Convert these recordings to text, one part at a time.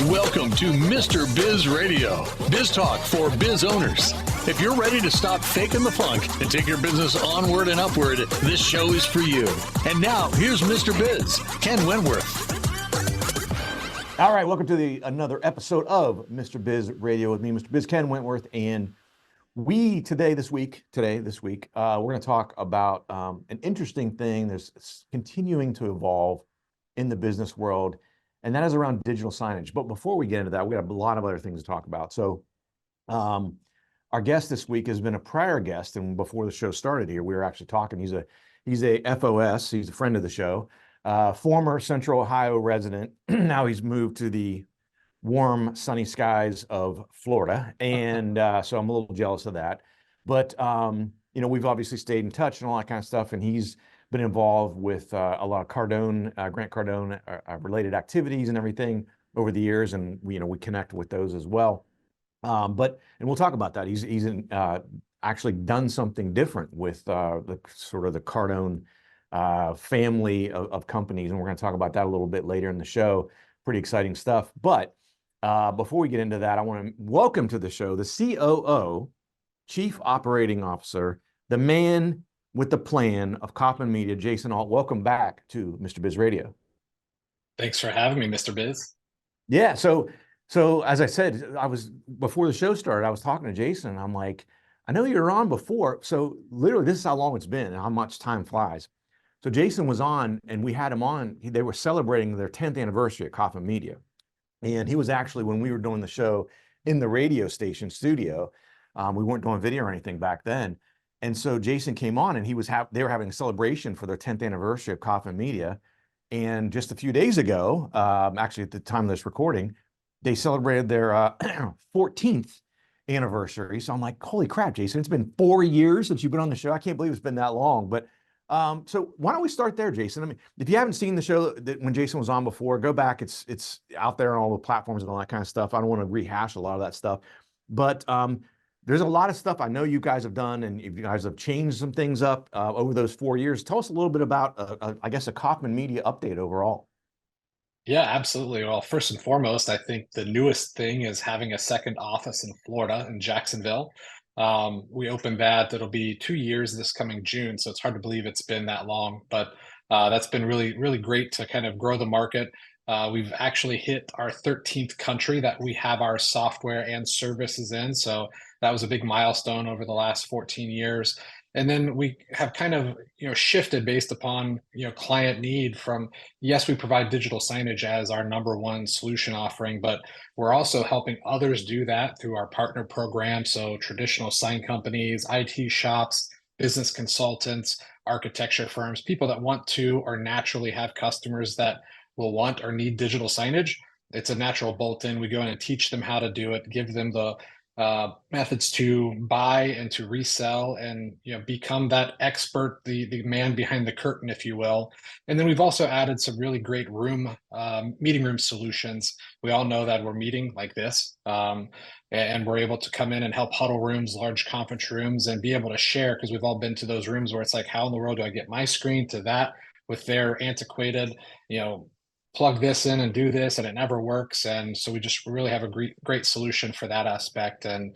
Welcome to Mr. Biz Radio, biz talk for biz owners. If you're ready to stop faking the funk and take your business onward and upward, this show is for you. And now, here's Mr. Biz, Ken Wentworth. All right, welcome to another episode of Mr. Biz Radio with me, Mr. Biz Ken Wentworth, and this week, we're going to talk about an interesting thing that's continuing to evolve in the business world, and that is around digital signage. But before we get into that, we have a lot of other things to talk about. So our guest this week has been a prior guest, and before the show started here, we were actually talking. He's a FOS, he's a friend of the show, former Central Ohio resident. Now he's moved to the warm, sunny skies of Florida. And so I'm a little jealous of that. But, we've obviously stayed in touch and all that kind of stuff. And he's been involved with a lot of Grant Cardone related activities and everything over the years. And we connect with those as well. And we'll talk about that. He's actually done something different with the Cardone family of companies. And we're going to talk about that a little bit later in the show. Pretty exciting stuff. But before we get into that, I want to welcome to the show the COO, Chief Operating Officer, the man with the plan of Coffman Media, Jason Ault. Welcome back to Mr. Biz Radio. Thanks for having me, Mr. Biz. Yeah. So as I said, before the show started, I was talking to Jason, and I'm like, I know you were on before. So literally, this is how long it's been and how much time flies. So Jason was on, and we had him on. They were celebrating their 10th anniversary at Coffman Media. And he was actually, when we were doing the show in the radio station studio, we weren't doing video or anything back then. And so Jason came on, and they were having a celebration for their 10th anniversary of Coffman Media. And just a few days ago, actually at the time of this recording, they celebrated their 14th anniversary. So I'm like, holy crap, Jason, it's been 4 years since you've been on the show. I can't believe it's been that long. But so why don't we start there, Jason? I mean, if you haven't seen the show when Jason was on before, go back. It's out there on all the platforms and all that kind of stuff. I don't want to rehash a lot of that stuff, but there's a lot of stuff I know you guys have done, and you guys have changed some things up over those 4 years. Tell us a little bit about, a Coffman Media update overall. Yeah, absolutely. Well, first and foremost, I think the newest thing is having a second office in Florida, in Jacksonville. We opened that. It'll be 2 years this coming June, so it's hard to believe it's been that long, but that's been really, really great to kind of grow the market. We've actually hit our 13th country that we have our software and services in, so that was a big milestone over the last 14 years. And then we have kind of, shifted based upon, client need from, yes, we provide digital signage as our number one solution offering, but we're also helping others do that through our partner program. So traditional sign companies, IT shops, business consultants, architecture firms, people that want to or naturally have customers that will want or need digital signage. It's a natural bolt-in. We go in and teach them how to do it, give them the methods to buy and to resell, and become that expert, the man behind the curtain, if you will. And then we've also added some really great meeting room solutions. We all know that we're meeting like this, and we're able to come in and help huddle rooms, large conference rooms, and be able to share, because we've all been to those rooms where it's like, how in the world do I get my screen to that with their antiquated, plug this in and do this, and it never works. And so we just really have a great solution for that aspect. And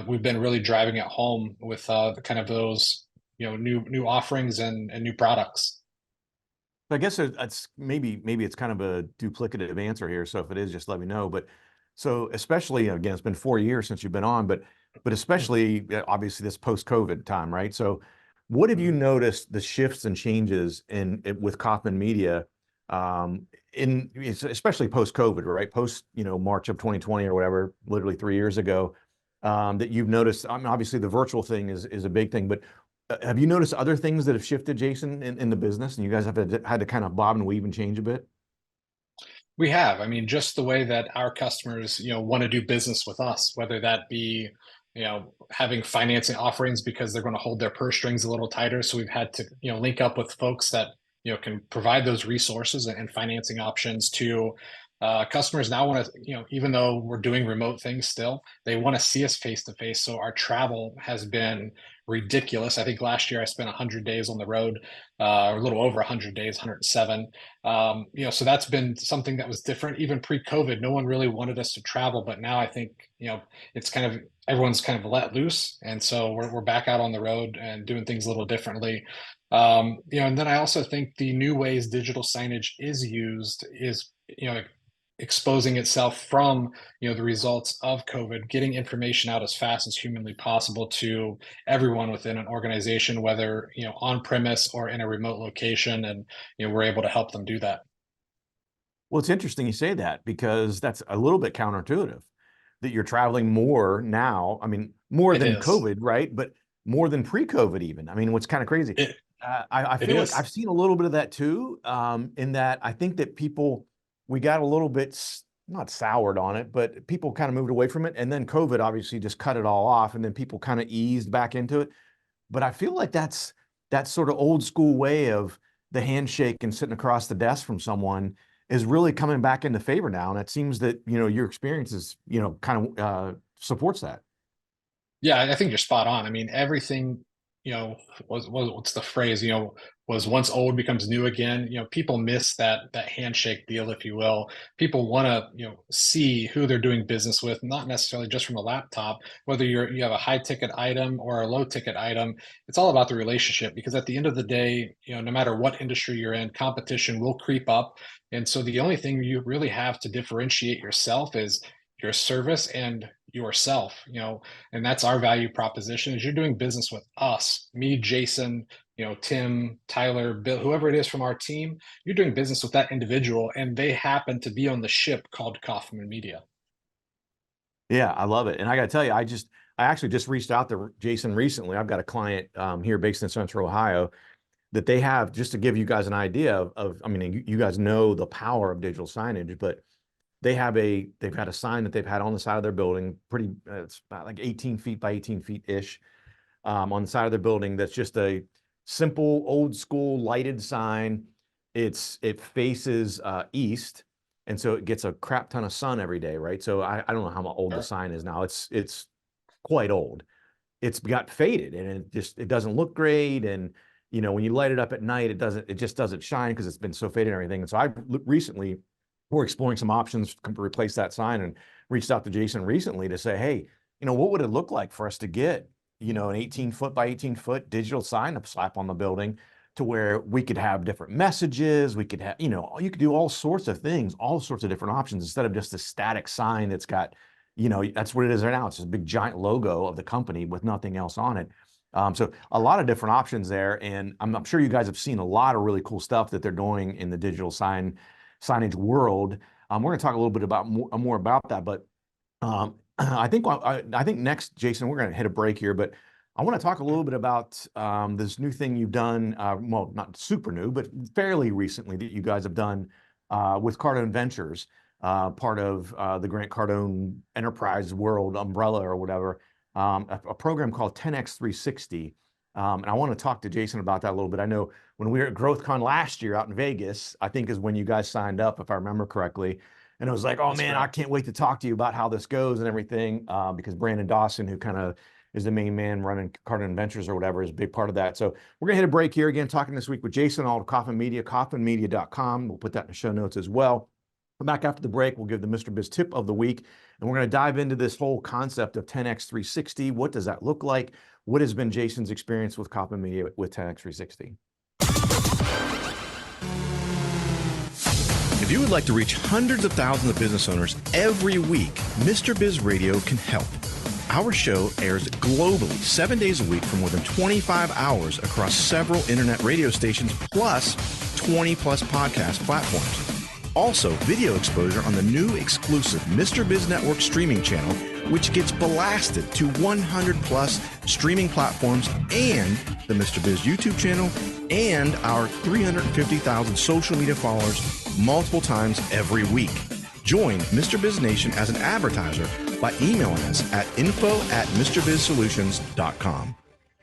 we've been really driving it home with kind of those new offerings and new products. I guess it's maybe it's kind of a duplicative answer here. So if it is, just let me know. But so especially, again, it's been 4 years since you've been on, but especially obviously this post-COVID time, right? So what have you noticed the shifts and changes with Coffman Media? Especially post-COVID, right? Post, March of 2020 or whatever, literally 3 years ago, that you've noticed. I mean, obviously the virtual thing is a big thing, but have you noticed other things that have shifted, Jason, in the business, and you guys have had to kind of bob and weave and change a bit? We have. I mean, just the way that our customers, want to do business with us, whether that be, having financing offerings because they're going to hold their purse strings a little tighter. So we've had to, link up with folks that can provide those resources and financing options to customers. Now want to, even though we're doing remote things still, they want to see us face to face. So our travel has been ridiculous. I think last year I spent 100 days on the road, or a little over 100 days, 107. So that's been something that was different. Even pre-COVID, no one really wanted us to travel, but now I think, it's kind of, everyone's kind of let loose. And so we're back out on the road and doing things a little differently. And then I also think the new ways digital signage is used is, exposing itself from, the results of COVID, getting information out as fast as humanly possible to everyone within an organization, whether, on premise or in a remote location. And, we're able to help them do that. Well, it's interesting you say that, because that's a little bit counterintuitive that you're traveling more now. I mean, more than COVID, right? But more than pre-COVID even. I mean, what's kind of crazy. I feel like I've seen a little bit of that too, in that I think that we got a little bit, not soured on it, but people kind of moved away from it. And then COVID obviously just cut it all off, and then people kind of eased back into it. But I feel like that's that sort of old school way of the handshake and sitting across the desk from someone is really coming back into favor now. And it seems that, your experiences, kind of supports that. Yeah, I think you're spot on. I mean, everything, what's the phrase, was once old becomes new again. People miss that handshake deal, if you will. People want to, see who they're doing business with, not necessarily just from a laptop, whether you have a high ticket item or a low ticket item. It's all about the relationship, because at the end of the day, no matter what industry you're in, competition will creep up. And so the only thing you really have to differentiate yourself is your service and yourself, and that's our value proposition. Is you're doing business with us, me, Jason, Tim, Tyler, Bill, whoever it is from our team, you're doing business with that individual, and they happen to be on the ship called Coffman Media. Yeah, I love it. And I got to tell you, I actually just reached out to Jason recently. I've got a client here based in Central Ohio that they have, just to give you guys an idea of I mean, you guys know the power of digital signage, but they've had a sign that they've had on the side of their building, it's about like 18 feet by 18 feet ish, on the side of their building. That's just a simple old school lighted sign. It faces east, and so it gets a crap ton of sun every day, right? So I don't know how old the sign is now. It's quite old. It's got faded, and it doesn't look great. And when you light it up at night, it just doesn't shine because it's been so faded and everything. And so we're exploring some options to replace that sign, and reached out to Jason recently to say, hey, what would it look like for us to get, an 18 foot by 18 foot digital sign to slap on the building, to where we could have different messages. We could have, you could do all sorts of things, all sorts of different options, instead of just a static sign that's got, that's what it is right now. It's just a big giant logo of the company with nothing else on it. So a lot of different options there. And I'm sure you guys have seen a lot of really cool stuff that they're doing in the digital signage world. We're going to talk a little bit more about that, but I think next, Jason, we're going to hit a break here, but I want to talk a little bit about this new thing you've done. Well, not super new, but fairly recently, that you guys have done with Cardone Ventures, part of the Grant Cardone Enterprise World umbrella or whatever, a program called 10X 360. And I want to talk to Jason about that a little bit. I know when we were at GrowthCon last year out in Vegas, I think is when you guys signed up, if I remember correctly. And it was like, oh man, I can't wait to talk to you about how this goes and everything, because Brandon Dawson, who kind of is the main man running Cardone Ventures or whatever, is a big part of that. So we're going to hit a break here again, talking this week with Jason Ault of Coffman Media, coffmanmedia.com. We'll put that in the show notes as well. Come back after the break. We'll give the Mr. Biz tip of the week, and we're going to dive into this whole concept of 10X 360. What does that look like? What has been Jason's experience with Coffman Media with 10X 360? If you would like to reach hundreds of thousands of business owners every week, Mr. Biz Radio can help. Our show airs globally 7 days a week for more than 25 hours across several internet radio stations, plus 20 plus podcast platforms. Also, video exposure on the new exclusive Mr. Biz Network streaming channel, which gets blasted to 100 plus streaming platforms, and the Mr. Biz YouTube channel, and our 350,000 social media followers multiple times every week. Join Mr. Biz Nation as an advertiser by emailing us at info@MrBizSolutions.com.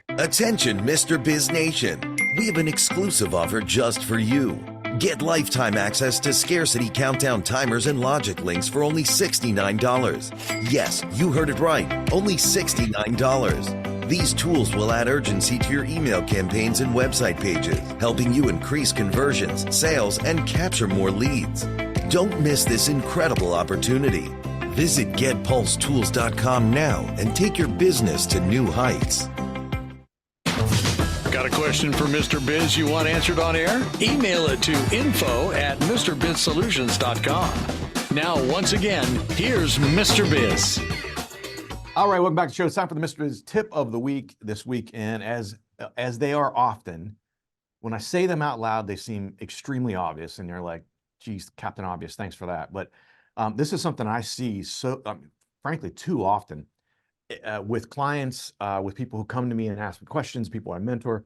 Attention, Mr. Biz Nation. We have an exclusive offer just for you. Get lifetime access to scarcity countdown timers and logic links for only $69. Yes, you heard it right. Only $69. These tools will add urgency to your email campaigns and website pages, helping you increase conversions, sales, and capture more leads. Don't miss this incredible opportunity. Visit getpulsetools.com now and take your business to new heights. Got a question for Mr. Biz you want answered on air? Email it to info@MrBizSolutions.com. Now, once again, here's Mr. Biz. All right, welcome back to the show. It's time for the Mr. Biz tip of the week this week. And as they are often, when I say them out loud, they seem extremely obvious. And you're like, geez, Captain Obvious, thanks for that. But this is something I see frankly, too often with clients, with people who come to me and ask me questions, people I mentor.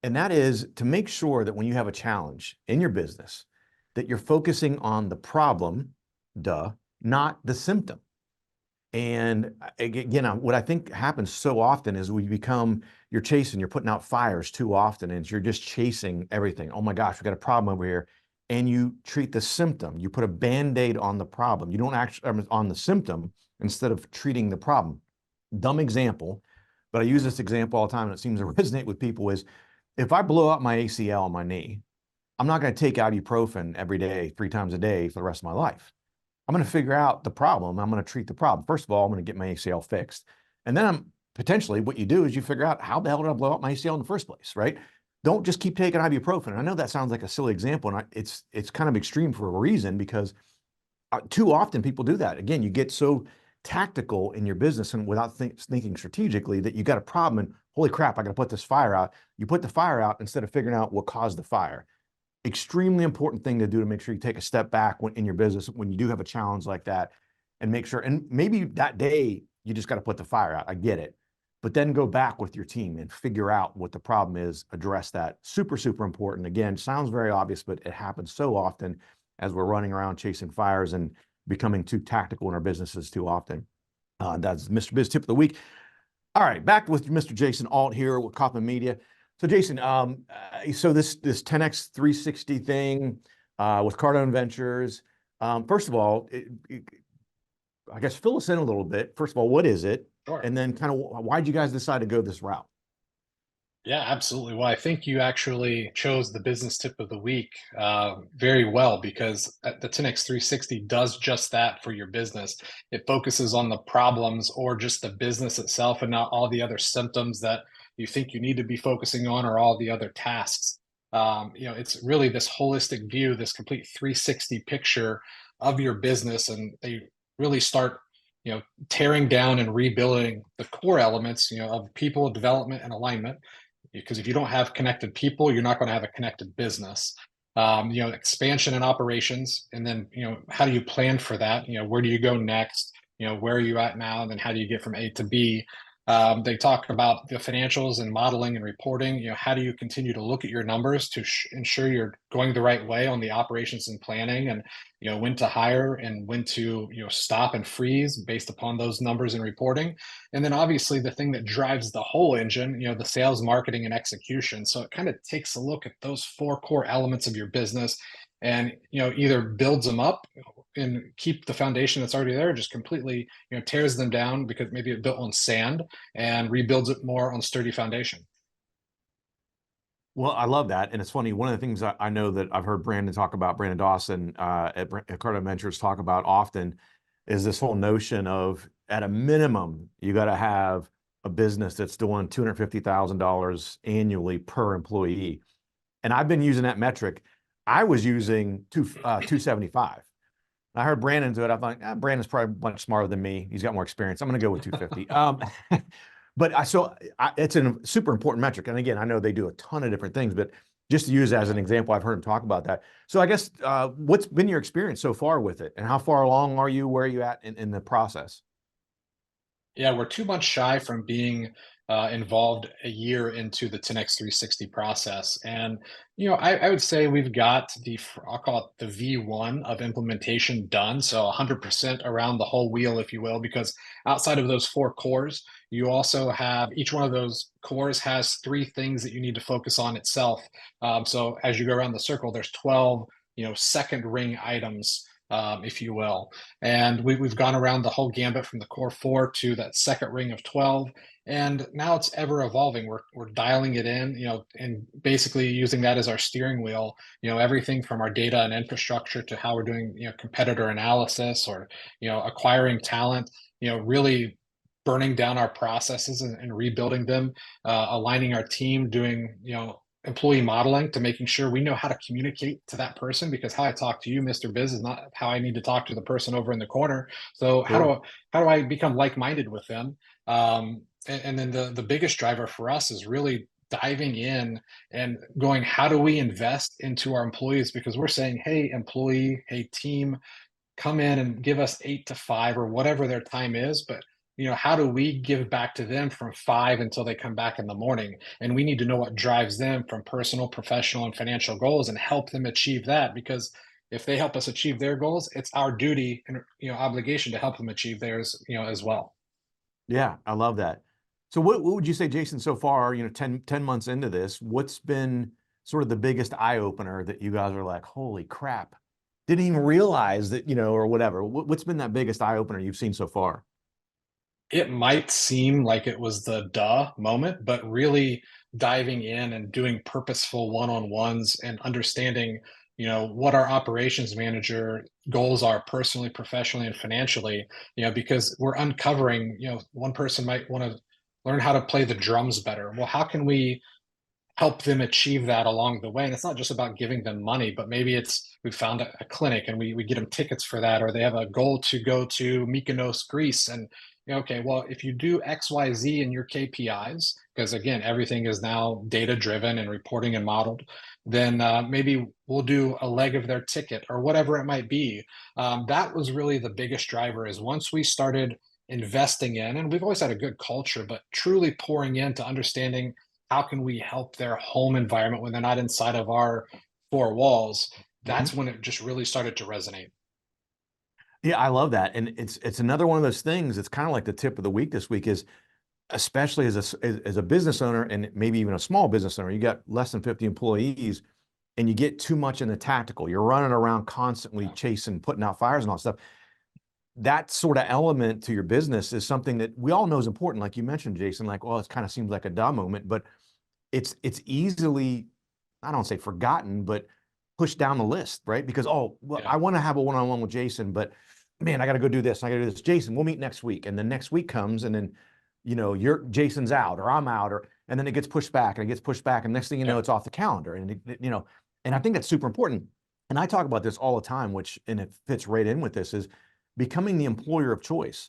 And that is to make sure that when you have a challenge in your business, that you're focusing on the problem, not the symptom. And again, what I think happens so often is you're putting out fires too often, and you're just chasing everything. Oh my gosh, we got a problem over here. And you treat the symptom. You put a Band-Aid on the problem. You don't actually on the symptom instead of treating the problem. Dumb example, but I use this example all the time and it seems to resonate with people is if I blow out my ACL on my knee, I'm not going to take ibuprofen every day, 3 times a day for the rest of my life. I'm going to figure out the problem. I'm going to treat the problem. First of all, I'm going to get my ACL fixed. And then potentially what you do is you figure out how the hell did I blow out my ACL in the first place, right? Don't just keep taking ibuprofen. And I know that sounds like a silly example, and it's kind of extreme for a reason because too often people do that. Again, you get so tactical in your business and without thinking strategically that you got a problem and holy crap, I got to put this fire out. You put the fire out instead of figuring out what caused the fire. Extremely important thing to do to make sure you take a step back in your business when you do have a challenge like that and make sure, and maybe that day you just got to put the fire out. I get it. But then go back with your team and figure out what the problem is, address that. Super, super important. Again, sounds very obvious, but it happens so often as we're running around chasing fires and becoming too tactical in our businesses too often. That's Mr. Biz tip of the week. All right, back with Mr. Jason Ault here with Coffman Media. So Jason, so this 10X 360 thing with Cardone Ventures, first of all, I guess fill us in a little bit. First of all, what is it? Sure. And then kind of why'd you guys decide to go this route? Yeah, absolutely. Well, I think you actually chose the business tip of the week very well because the 10X 360 does just that for your business. It focuses on the problems or just the business itself and not all the other symptoms that you think you need to be focusing on or all the other tasks. It's really this holistic view, this complete 360 picture of your business, and they really start tearing down and rebuilding the core elements of people development and alignment, because if you don't have connected people, you're not going to have a connected business. Expansion and operations, and then how do you plan for that? Where do you go next? Where are you at now, and then how do you get from A to B? They talk about the financials and modeling and reporting. How do you continue to look at your numbers to ensure you're going the right way on the operations and planning, and when to hire and when to stop and freeze based upon those numbers and reporting. And then obviously the thing that drives the whole engine, the sales, marketing, and execution. So it kind of takes a look at those 4 core elements of your business and either builds them up and keep the foundation that's already there, just completely tears them down because maybe it built on sand and rebuilds it more on sturdy foundation. Well, I love that. And it's funny, one of the things I know that I've heard Brandon Dawson at Cardone Ventures talk about often is this whole notion of, at a minimum, you got to have a business that's doing $250,000 annually per employee. And I've been using that metric. I was using 275. I heard Brandon do it. I thought, Brandon's probably much smarter than me. He's got more experience. I'm going to go with 250. But it's a super important metric. And again, I know they do a ton of different things, but just to use as an example, I've heard him talk about that. So I guess what's been your experience so far with it, and how far along are you? Where are you at in the process? Yeah, we're 2 months shy from being involved a year into the 10X 360 process. And, I would say we've got I'll call it the V1 of implementation done. So 100% around the whole wheel, if you will, because outside of those 4 cores, you also have, each one of those cores has 3 things that you need to focus on itself. So as you go around the circle, there's 12, second ring items if you will. And we've gone around the whole gambit from the core 4 to that second ring of 12. And now it's ever evolving. We're dialing it in, and basically using that as our steering wheel, everything from our data and infrastructure to how we're doing, competitor analysis or, acquiring talent, really burning down our processes and rebuilding them, aligning our team, doing, employee modeling to making sure we know how to communicate to that person, because how I talk to you, Mr. Biz, is not how I need to talk to the person over in the corner. So Sure. how do I become like-minded with them? And then the biggest driver for us is really diving in and going, how do we invest into our employees? Because we're saying, hey, employee, hey, team, come in and give us 8 to 5 or whatever their time is. But how do we give back to them from 5 until they come back in the morning? And we need to know what drives them from personal, professional, and financial goals and help them achieve that. Because if they help us achieve their goals, it's our duty and obligation to help them achieve theirs, as well. Yeah, I love that. So what would you say, Jason, so far, 10 months into this, what's been sort of the biggest eye opener that you guys are like, holy crap, didn't even realize that, or whatever? What's been that biggest eye opener you've seen so far? It might seem like it was the duh moment, but really diving in and doing purposeful one-on-ones and understanding, what our operations manager goals are personally, professionally, and financially, because we're uncovering, one person might want to learn how to play the drums better. Well, how can we help them achieve that along the way? And it's not just about giving them money, but maybe we found a clinic and we get them tickets for that, or they have a goal to go to Mykonos, Greece. And, okay, well, if you do X, Y, Z in your KPIs, because again, everything is now data driven and reporting and modeled, then maybe we'll do a leg of their ticket or whatever it might be. That was really the biggest driver, is once we started investing in, and we've always had a good culture, but truly pouring into understanding how can we help their home environment when they're not inside of our 4 walls, that's when it just really started to resonate. Yeah, I love that. And it's another one of those things. It's kind of like the tip of the week this week is, especially as a business owner, and maybe even a small business owner, you got less than 50 employees and you get too much in the tactical. You're running around constantly chasing, putting out fires and all that stuff. That sort of element to your business is something that we all know is important. Like you mentioned, Jason, like, well, it kind of seems like a dumb moment, but it's easily, I don't say forgotten, but pushed down the list, right? Because, oh, well, Yeah. I want to have a one-on-one with Jason, but man, I got to go do this. I got to do this. Jason, we'll meet next week. And then next week comes, and then, Jason's out or I'm out, and then it gets pushed back and it gets pushed back. And next thing you know, it's off the calendar. And, and I think that's super important. And I talk about this all the time, and it fits right in with this, is becoming the employer of choice.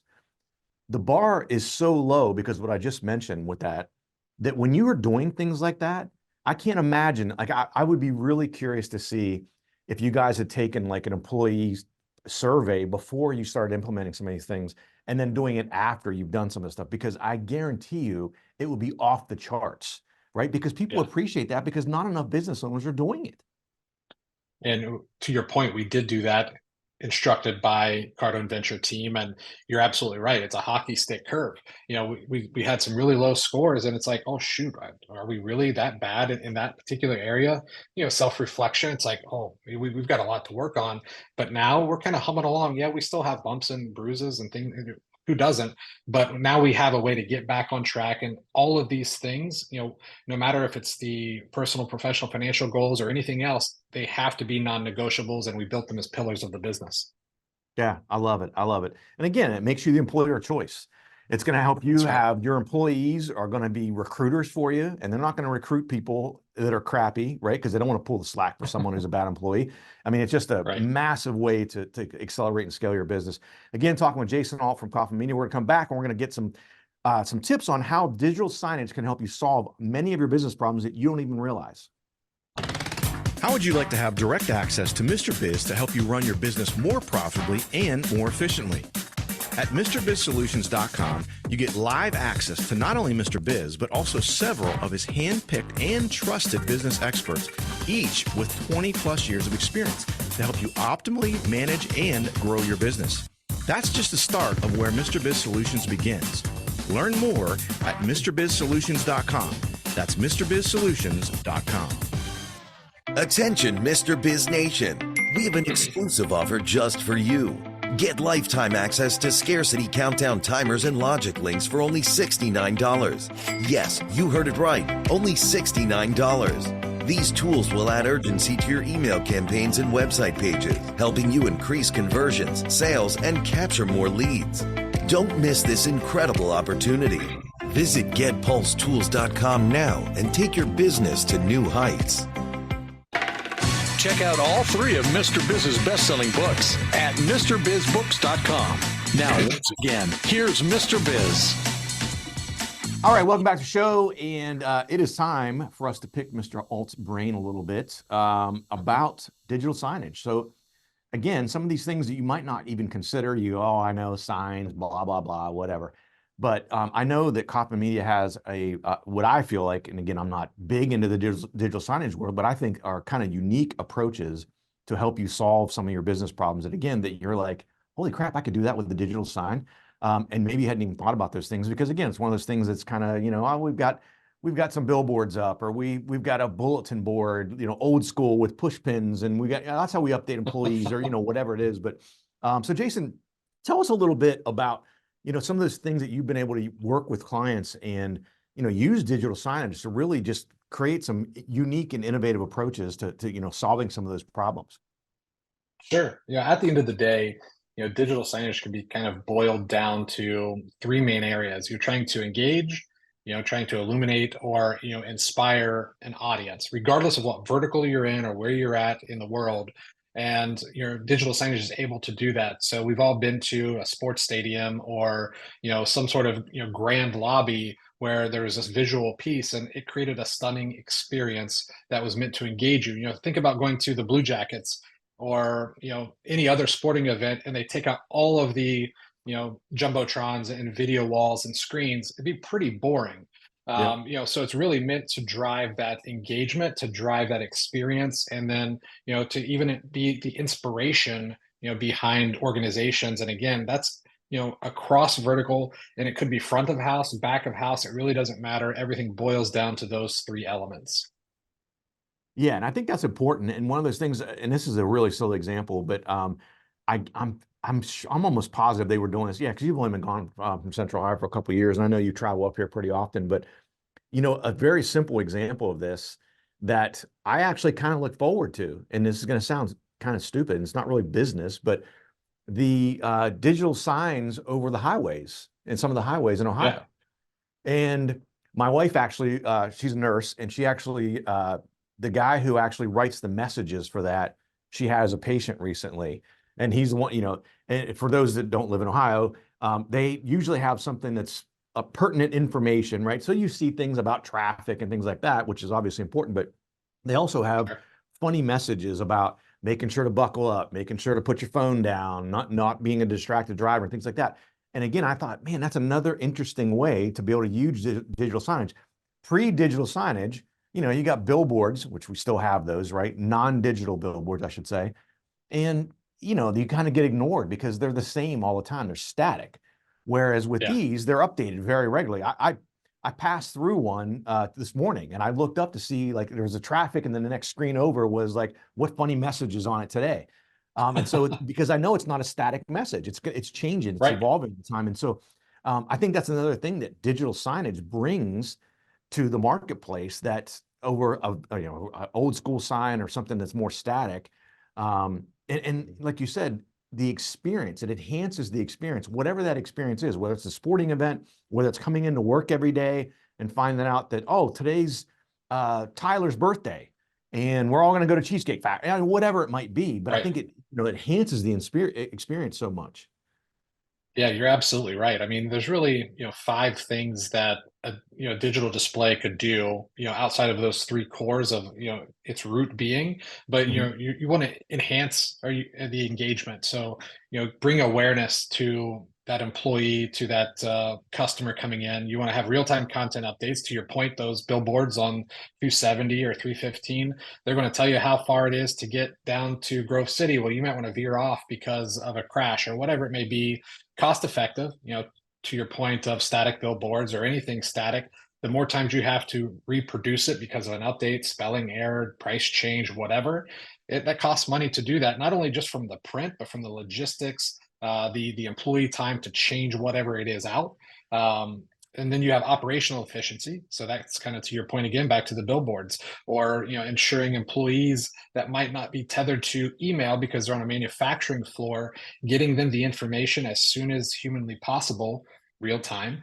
The bar is so low because what I just mentioned with that when you are doing things like that, I can't imagine, like I would be really curious to see if you guys had taken like an employee survey before you started implementing some of these things and then doing it after you've done some of the stuff, because I guarantee you it will be off the charts, right? Because people appreciate that, because not enough business owners are doing it. And to your point, we did do that, instructed by Cardone Venture team, and you're absolutely right. It's a hockey stick curve. We had some really low scores, and it's like, oh shoot, are we really that bad in that particular area? Self-reflection. It's like, oh, we've got a lot to work on, but now we're kind of humming along. Yeah, we still have bumps and bruises and things. Who doesn't? But now we have a way to get back on track. And all of these things, no matter if it's the personal, professional, financial goals or anything else, they have to be non-negotiables. And we built them as pillars of the business. Yeah, I love it. I love it. And again, it makes you the employer of choice. It's going to help you have your employees are going to be recruiters for you, and they're not going to recruit people that are crappy, right? Because they don't want to pull the slack for someone who's a bad employee. I mean, it's just a massive way to accelerate and scale your business. Again, talking with Jason Ault from Coffman Media. We're going to come back and we're going to get some tips on how digital signage can help you solve many of your business problems that you don't even realize. How would you like to have direct access to Mr. Biz to help you run your business more profitably and more efficiently? At MrBizSolutions.com, you get live access to not only Mr. Biz, but also several of his hand-picked and trusted business experts, each with 20 plus years of experience to help you optimally manage and grow your business. That's just the start of where Mr. Biz Solutions begins. Learn more at MrBizSolutions.com. That's MrBizSolutions.com. Attention, Mr. Biz Nation. We have an exclusive offer just for you. Get lifetime access to scarcity countdown timers and logic links for only $69. Yes, you heard it right, only $69. These tools will add urgency to your email campaigns and website pages, helping you increase conversions, sales, and capture more leads. Don't miss this incredible opportunity. Visit getpulsetools.com now and take your business to new heights. Check out all three of Mr. Biz's best-selling books at MrBizBooks.com. Now, once again, here's Mr. Biz. All right, welcome back to the show, and it is time for us to pick Mr. Ault's brain a little bit about digital signage. So, again, some of these things that you might not even consider, I know signs, blah, blah, blah, whatever. But I know that Coffman Media has what I feel like, and again, I'm not big into the digital signage world, but I think are kind of unique approaches to help you solve some of your business problems. And again, that you're like, holy crap, I could do that with the digital sign. And maybe you hadn't even thought about those things because again, it's one of those things that's kind of, we've got some billboards up, or we've got a bulletin board, old school with push pins, and that's how we update employees, or whatever it is. But so Jason, tell us a little bit about some of those things that you've been able to work with clients and use digital signage to really just create some unique and innovative approaches to solving some of those problems. Sure. At the end of the day, digital signage can be kind of boiled down to three main areas. You're trying to engage, trying to illuminate, or inspire an audience, regardless of what vertical you're in or where you're at in the world. And your digital signage is able to do that. So we've all been to a sports stadium or some sort of grand lobby where there was this visual piece, and it created a stunning experience that was meant to engage you. Think about going to the Blue Jackets or any other sporting event, and they take out all of the jumbotrons and video walls and screens. It'd be pretty boring. So it's really meant to drive that engagement, to drive that experience, and then to even be the inspiration behind organizations. And again, that's across vertical, and it could be front of house, back of house. It really doesn't matter. Everything boils down to those three elements. Yeah, and I think that's important. And one of those things, and this is a really silly example, but I'm almost positive they were doing this. Yeah, because you've only been gone from Central Ohio for a couple of years, and I know you travel up here pretty often. But a very simple example of this that I actually kind of look forward to, and this is going to sound kind of stupid, and it's not really business, but the digital signs over the highways and some of the highways in Ohio. Yeah. And my wife actually, she's a nurse, and she actually, the guy who actually writes the messages for that, she has a patient recently. And he's the one, and for those that don't live in Ohio, they usually have something that's a pertinent information, right? So you see things about traffic and things like that, which is obviously important, but they also have funny messages about making sure to buckle up, making sure to put your phone down, not being a distracted driver and things like that. And again, I thought, man, that's another interesting way to be able to use digital signage. Pre-digital signage, you got billboards, which we still have those, right? Non-digital billboards, I should say. And you kind of get ignored because they're the same all the time. They're static. Whereas with these, they're updated very regularly. I passed through one this morning, and I looked up to see, like, there was a traffic, and then the next screen over was like, what funny message is on it today? And so because I know it's not a static message, it's changing, it's evolving all the time. And so I think that's another thing that digital signage brings to the marketplace that's over an old school sign or something that's more static. And like you said, the experience, it enhances the experience, whatever that experience is, whether it's a sporting event, whether it's coming into work every day and finding out that, today's Tyler's birthday and we're all going to go to Cheesecake Factory, whatever it might be. But I think it enhances the experience so much. Yeah, you're absolutely right. I mean, there's really, 5 things that a digital display could do, outside of those 3 cores of, its root being, but you want to enhance the engagement. So, bring awareness to that employee, to that customer coming in. You want to have real-time content updates. To your point, those billboards on 270 or 315, they're going to tell you how far it is to get down to Grove City. Well, you might want to veer off because of a crash or whatever it may be. Cost effective, to your point of static billboards or anything static, the more times you have to reproduce it because of an update, spelling error, price change, whatever, that costs money to do that, not only just from the print, but from the logistics, the employee time to change whatever it is out. And then you have operational efficiency. So that's kind of to your point again, back to the billboards, or ensuring employees that might not be tethered to email because they're on a manufacturing floor, getting them the information as soon as humanly possible, real time,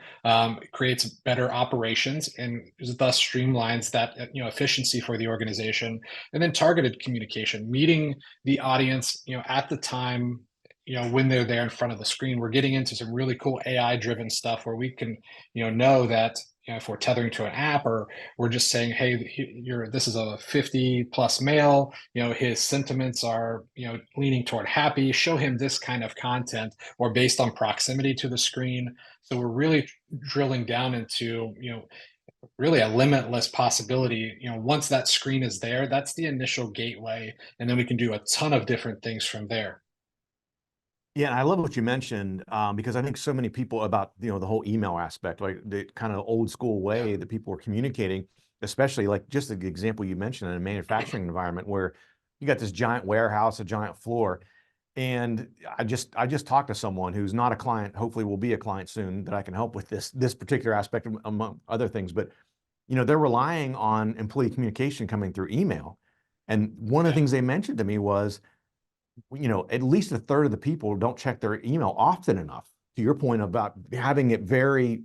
creates better operations and thus streamlines that efficiency for the organization. And then targeted communication, meeting the audience at the time, when they're there in front of the screen. We're getting into some really cool AI driven stuff where we can know that if we're tethering to an app, or we're just saying, hey, this is a 50 plus male, his sentiments are leaning toward happy, show him this kind of content, or based on proximity to the screen. So we're really drilling down into really a limitless possibility. Once that screen is there, that's the initial gateway, and then we can do a ton of different things from there. Yeah, and I love what you mentioned, because I think so many people about the whole email aspect, like the kind of old school way that people were communicating, especially like just the example you mentioned in a manufacturing environment where you got this giant warehouse, a giant floor, and I just talked to someone who's not a client, hopefully will be a client soon, that I can help with this particular aspect among other things, but they're relying on employee communication coming through email, and one of the things they mentioned to me was, at least a third of the people don't check their email often enough. To your point about having it very,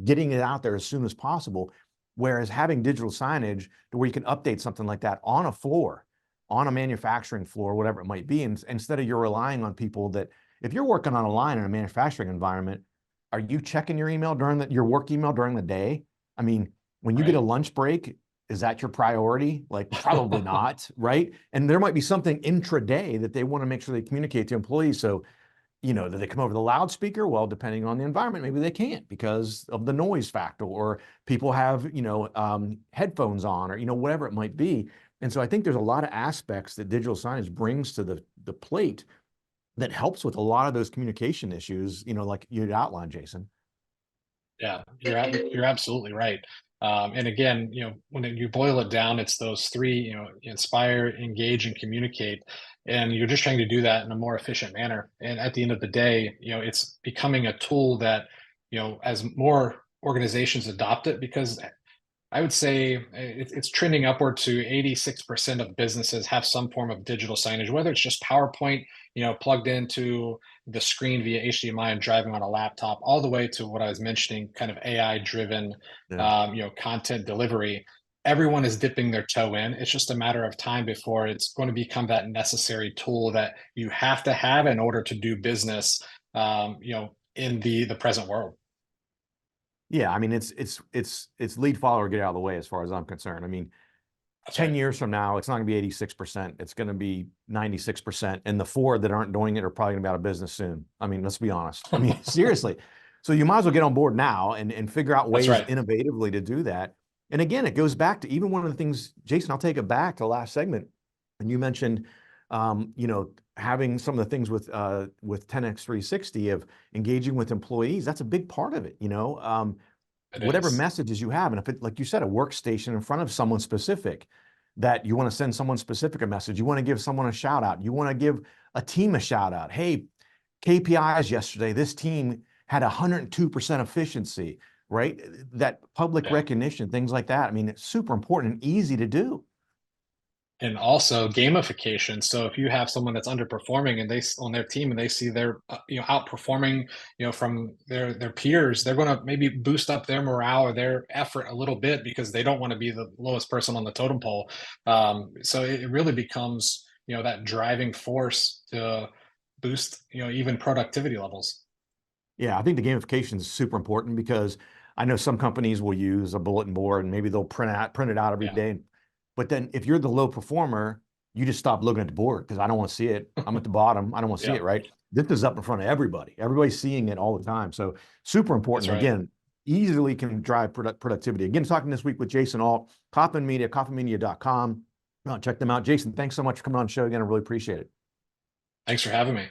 getting it out there as soon as possible. Whereas having digital signage to where you can update something like that on a floor, on a manufacturing floor, whatever it might be, and instead of you're relying on people that, if you're working on a line in a manufacturing environment, are you checking your email your work email during the day? I mean, when you get a lunch break, is that your priority? Like, probably not, right? And there might be something intraday that they want to make sure they communicate to employees. So, do they come over the loudspeaker? Well, depending on the environment, maybe they can't because of the noise factor, or people have, headphones on, or, whatever it might be. And so I think there's a lot of aspects that digital signage brings to the plate that helps with a lot of those communication issues, like you'd outlined, Jason. Yeah, you're absolutely right. And again, when you boil it down, it's those three, inspire, engage, and communicate. And you're just trying to do that in a more efficient manner. And at the end of the day, it's becoming a tool that, as more organizations adopt it, because I would say it's trending upward to 86% of businesses have some form of digital signage, whether it's just PowerPoint, plugged into the screen via HDMI and driving on a laptop, all the way to what I was mentioning, kind of AI-driven, content delivery. Everyone is dipping their toe in. It's just a matter of time before it's going to become that necessary tool that you have to have in order to do business, in the present world. Yeah, I mean, it's lead, follower, get out of the way as far as I'm concerned. I mean, 10 years from now, it's not going to be 86%. It's going to be 96%. And the 4 that aren't doing it are probably going to be out of business soon. I mean, let's be honest. I mean, seriously. So you might as well get on board now and figure out ways innovatively to do that. And again, it goes back to even one of the things, Jason, I'll take it back to the last segment. And you mentioned, having some of the things with 10X 360 of engaging with employees. That's a big part of it. Whatever messages you have, and if it, like you said, a workstation in front of someone specific, that you want to send someone specific a message, you want to give someone a shout out, you want to give a team a shout out. Hey, KPIs yesterday, this team had 102% efficiency, right? That public recognition, things like that. I mean, it's super important and easy to do. And also gamification. So if you have someone that's underperforming and they on their team and they see they're outperforming from their peers, they're going to maybe boost up their morale or their effort a little bit because they don't want to be the lowest person on the totem pole. So it really becomes that driving force to boost even productivity levels. Yeah, I think the gamification is super important because I know some companies will use a bulletin board and maybe they'll print it out every day. But then if you're the low performer, you just stop looking at the board because I don't want to see it. I'm at the bottom. I don't want to see it, right? This is up in front of everybody. Everybody's seeing it all the time. So super important. Again, easily can drive productivity. Again, talking this week with Jason Ault, Coffman Media, coffmanmedia.com. Check them out. Jason, thanks so much for coming on the show again. I really appreciate it. Thanks for having me.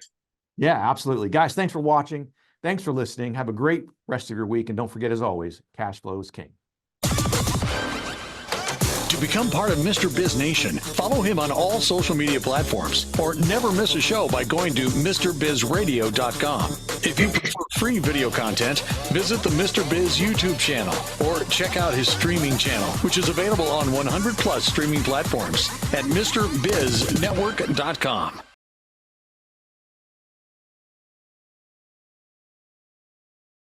Yeah, absolutely. Guys, thanks for watching. Thanks for listening. Have a great rest of your week. And don't forget, as always, cash flow is king. become part of Mr. Biz Nation. Follow him on all social media platforms or never miss a show by going to MrBizRadio.com. If you prefer free video content, visit the Mr. Biz YouTube channel or check out his streaming channel, which is available on 100 plus streaming platforms at MrBizNetwork.com.